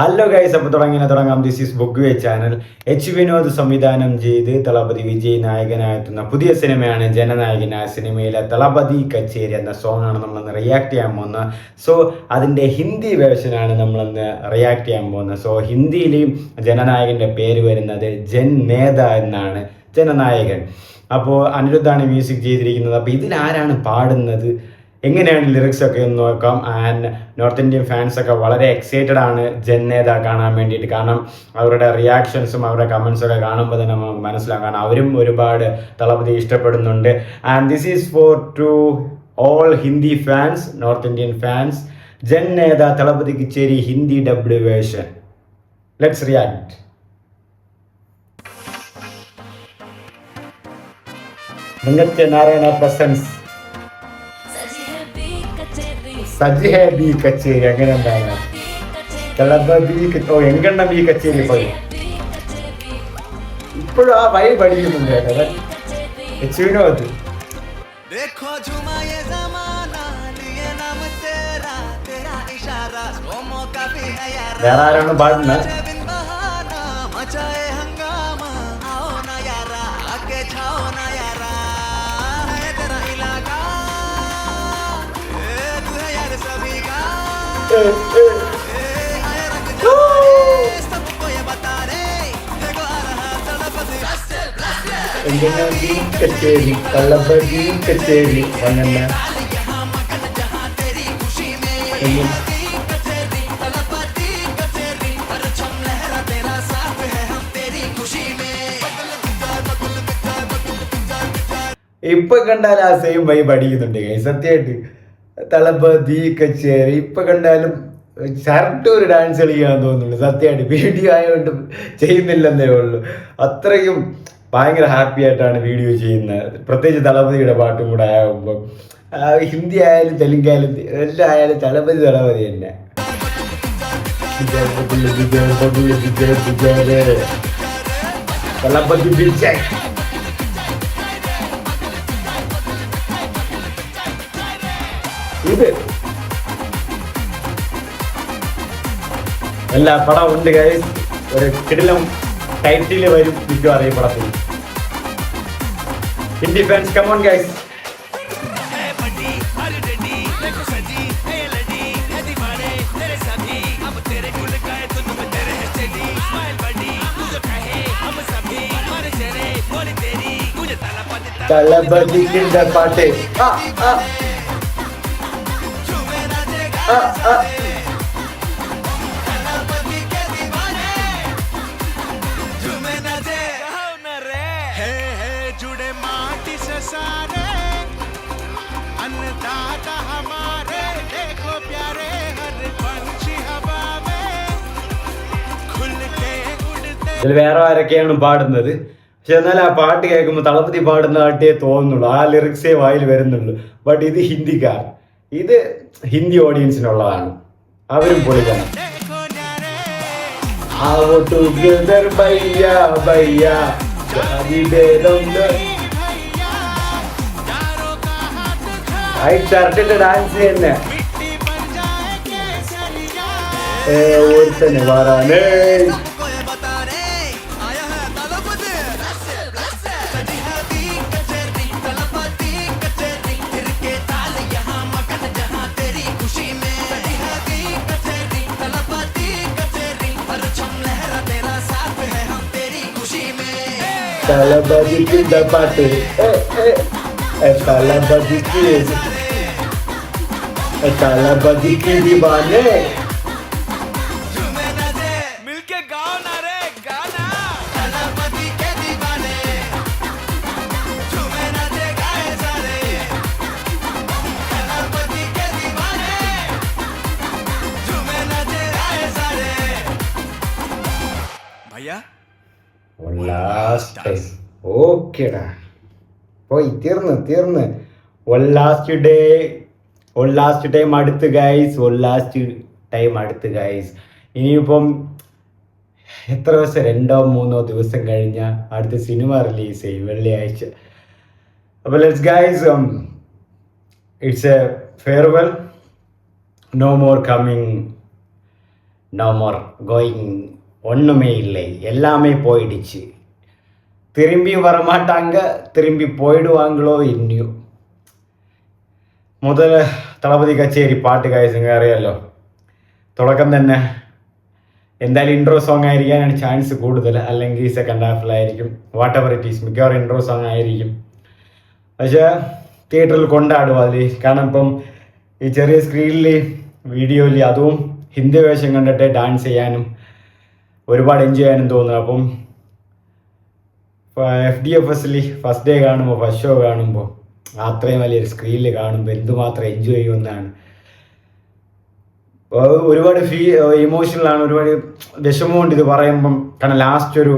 Hello guys, അപ്പോൾ തുടങ്ങാം. This is ബുഗ്വേ ചാനൽ. എച്ച് വിനോദ് സംവിധാനം ചെയ്ത് തളപതി വിജയ് നായകനായെത്തുന്ന പുതിയ സിനിമയാണ് ജനനായകൻ. ആ സിനിമയിലെ തളപതി കച്ചേരി എന്ന സോങ് ആണ് നമ്മളിന്ന് റിയാക്ട് ചെയ്യാൻ പോകുന്നത്. സോ അതിൻ്റെ ഹിന്ദി വേർഷനാണ് നമ്മളിന്ന് റിയാക്ട് ചെയ്യാൻ പോകുന്നത്. സോ ഹിന്ദിയിൽ ജനനായകൻ്റെ പേര് വരുന്നത് ജൻ നേത എന്നാണ്, ജനനായകൻ. അപ്പോൾ അനിരുദ്ധാണ് മ്യൂസിക് ചെയ്തിരിക്കുന്നത്. അപ്പോൾ ഇതിലാരാണ് പാടുന്നത്, എങ്ങനെയാണ് ലിറിക്സ് ഒക്കെ ഒന്ന് നോക്കാം. ആൻഡ് നോർത്ത് ഇന്ത്യൻ ഫാൻസൊക്കെ വളരെ എക്സൈറ്റഡ് ആണ് ജന്നേത കാണാൻ വേണ്ടിയിട്ട്. കാരണം അവരുടെ റിയാക്ഷൻസും അവരുടെ കമൻസും ഒക്കെ കാണുമ്പോൾ തന്നെ നമുക്ക് മനസ്സിലാക്കാം. കാരണം അവരും ഒരുപാട് തളപതി ഇഷ്ടപ്പെടുന്നുണ്ട്. And this is for to all Hindi fans, north Indian fans. ജന്നേത തളപതി കിച്ചേരി Hindi dubbed version. Let's react. നിങ്ങത്തെ നാരായണ പ്രസൻസ് സജി ഹേ ബി കച്ചേരി. അങ്ങനെ എന്താണ് തളപതി? ഓ, എങ്കെണ്ണം ഈ കച്ചേരി പോയി. ഇപ്പോഴും ആ വൈ പഠിക്കുന്നുണ്ട് കേട്ടോ എച്ച് വിനോദ്. വേറെ ആരാണ് പാടുന്നത്? കച്ചേരി തളപതി കച്ചേരി അങ്ങനെ ഇപ്പൊ കണ്ടാൽ ആ സെയിം വൈബ് അടിക്കുന്നുണ്ട് സത്യമായിട്ട്. തളപതി കച്ചേരി ഇപ്പൊ കണ്ടാലും ഷർട്ട് ഒരു ഡാൻസ് കളിക്കാൻ തോന്നുന്നുണ്ട് സത്യമായിട്ട്. വീഡിയോ ആയതുകൊണ്ട് ചെയ്യുന്നില്ലെന്നേ ഉള്ളൂ. അത്രയും ഭയങ്കര ഹാപ്പി ആയിട്ടാണ് വീഡിയോ ചെയ്യുന്നത്. പ്രത്യേകിച്ച് തളപതിയുടെ പാട്ടും കൂടെ ആകുമ്പോൾ ഹിന്ദി ആയാലും തെലുങ്കായാലും എല്ലാം ആയാലും തളപതി തന്നെ. തളപതി വിജയ്. ഇത് എല്ലാ പടം ഉണ്ട് ഗൈസ്. ഒരു കിടിലം ടൈറ്റിൽ വരും മിക്കവാറും ഈ പടത്തിൽ. Hindi fans come on guys. തളപതിയുടെ പാട്ട് जुड़े माटी से सारे अन्नदाता हमारे, देखो प्यारे हर पंछी हवा में खुल के उड़ते. ഇതിൽ വേറെ ആരൊക്കെയാണ് പാടുന്നത്, പക്ഷെ എന്നാൽ ആ പാട്ട് കേൾക്കുമ്പോൾ തളപതി പാടുന്ന പാട്ടേ തോന്നുന്നുള്ളൂ, ആ ലിറിക്സേ വായിൽ വരുന്നുള്ളൂ. ബട്ട് ഇത് ഹിന്ദിക്കാർ, ഇത് ഹിന്ദി ഓഡിയൻസിനുള്ളതാണ്. അവരും പൊളിക്കണം. ഡാൻസ് തന്നെ ഒരുത്തന്നെ വാറാനേ. തളപതിയുടെ പാട്ട് തളപതിക്ക് ദീവാനെ. मिलके गाओ ना रे गाना, तलपति के दीवाने झूमे ना दे गाए सारे, तलपति के दीवाने झूमे ना दे गाए सारे. भैया ഓക്കേടാ, പോയി തീർന്ന്. ലാസ്റ്റ് ടൈം അടുത്ത് ഗൈസ്. ഇനിയിപ്പം എത്ര ദിവസം, 2-3 ദിവസം കഴിഞ്ഞാൽ അടുത്ത സിനിമ റിലീസ് ചെയ്യും, വെള്ളിയാഴ്ച. അപ്പോൾ let's guys, it's a farewell, no more coming no more going, ஒன்றுமே இல்லை, எல்லாமே போயிடுச்சு. திரும்பி வரமாட்டாங்க, திரும்பி போயிடுவாங்களோ இன்னியும். முதல்ல തളപതി കച്ചേരി പാട്ട് കാഴ്ച അറിയാമല്ലോ, തുടക്കം തന്നെ എന്തായാലും ഇൻട്രോ സോങ് ആയിരിക്കാനാണ് ചാൻസ് കൂടുതൽ, അല്ലെങ്കിൽ സെക്കൻഡ് ഹാഫിലായിരിക്കും, വാട്ട് എവർ ഇറ്റ് ഈസ്, മിക്കവാറും ഇൻട്രോ സോങ് ആയിരിക്കും. പക്ഷേ തിയേറ്ററിൽ കൊണ്ടാടും അതിൽ, കാരണം ഇപ്പം ഈ ചെറിയ സ്ക്രീനിൽ വീഡിയോയിൽ അതും ഹിന്ദി വേഷം കണ്ടിട്ട് ഡാൻസ് ചെയ്യാനും ഒരുപാട് എൻജോയ് ചെയ്യാനും തോന്നുന്നു. അപ്പം FDFSൽ ഫസ്റ്റ് ഡേ കാണുമ്പോൾ, ഫസ്റ്റ് ഷോ കാണുമ്പോൾ അത്രയും വലിയൊരു സ്ക്രീനിൽ കാണുമ്പോൾ എന്തുമാത്രം എൻജോയ് ചെയ്യുമെന്നാണ്. ഒരുപാട് ഇമോഷണലാണ്, ഒരുപാട് വിഷമമുണ്ട് ഇത് പറയുമ്പം. കാരണം ലാസ്റ്റ് ഒരു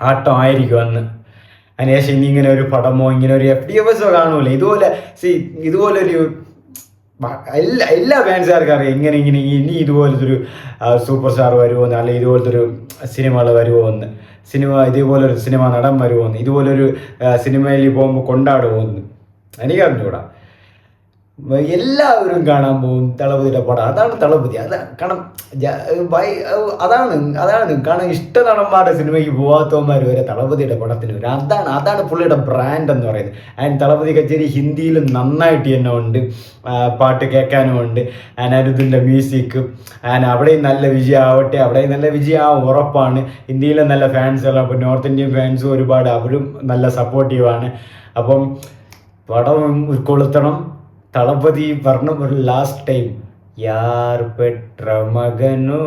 ആട്ടം ആയിരിക്കും അന്ന്. അതിനുശേഷം ഇനി ഇങ്ങനെ ഒരു പടമോ ഇങ്ങനെ ഒരു FDFSോ കാണൂല. ഇതുപോലൊരു എല്ലാ ഫാൻസുകാർക്കും അറിയാം ഇങ്ങനെ ഇനി ഇതുപോലത്തെ ഒരു സൂപ്പർ സ്റ്റാർ വരുമോയെന്ന്, അല്ലെങ്കിൽ ഇതുപോലത്തെ ഒരു സിനിമകൾ വരുമോയെന്ന്, ഇതുപോലൊരു സിനിമ നടൻ വരുമോയെന്ന്, ഇതുപോലൊരു സിനിമയിൽ പോകുമ്പോൾ കൊണ്ടാടുമോയെന്ന് എനിക്കറിഞ്ഞൂടാ. എല്ലാവരും കാണാൻ പോകും തളപതിയുടെ പടം. അതാണ് തളപതി. കാരണം അതാണ് കാരണം ഇഷ്ട നടന്മാരുടെ സിനിമയ്ക്ക് പോകാത്തവന്മാർ വരെ തളപതിയുടെ പടത്തിന് വരും. അതാണ് പുള്ളിയുടെ ബ്രാൻഡ് എന്ന് പറയുന്നത്. ആൻഡ് തളപതി കച്ചേരി ഹിന്ദിയിലും നന്നായിട്ട് തന്നെ ഉണ്ട്, പാട്ട് കേൾക്കാനും ഉണ്ട്. അനിരുദ്ധിൻ്റെ മ്യൂസിക്, അവിടെയും നല്ല വിജയമാവട്ടെ, അവിടെയും നല്ല വിജയമാവും ഉറപ്പാണ്. ഇന്ത്യയിലെ നല്ല ഫാൻസുകൾ, അപ്പോൾ നോർത്ത് ഇന്ത്യൻ ഫാൻസും ഒരുപാട്, അവരും നല്ല സപ്പോർട്ടീവാണ്. അപ്പം പടം ഉൾക്കൊളുത്തണം. തളപതി പറഞ്ഞു ഒരു ലാസ്റ്റ് ടൈം, യാർ പെട്ര മകനു.